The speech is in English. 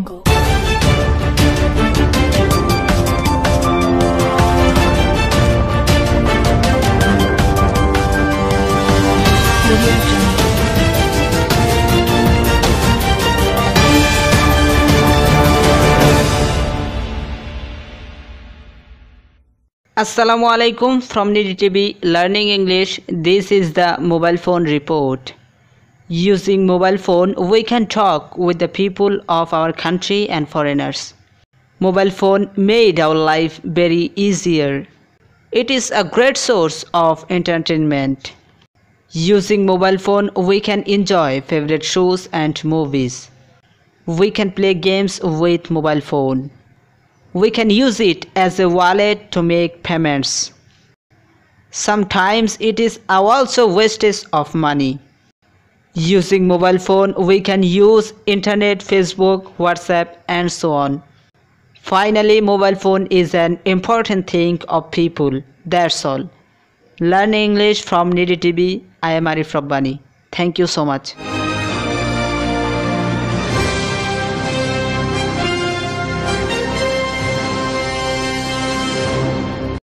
Go. Assalamu alaikum from Nidhi TV Learning English. This is the mobile phone report. Using mobile phone, we can talk with the people of our country and foreigners. Mobile phone made our life very easier. It is a great source of entertainment. Using mobile phone, we can enjoy favorite shows and movies. We can play games with mobile phone. We can use it as a wallet to make payments. Sometimes it is also wastage of money. Using mobile phone, we can use internet, Facebook, WhatsApp and so on. Finally, mobile phone is an important thing of people. That's all. Learn English from Nidhi TV. I am Arif Rabbani. Thank you so much.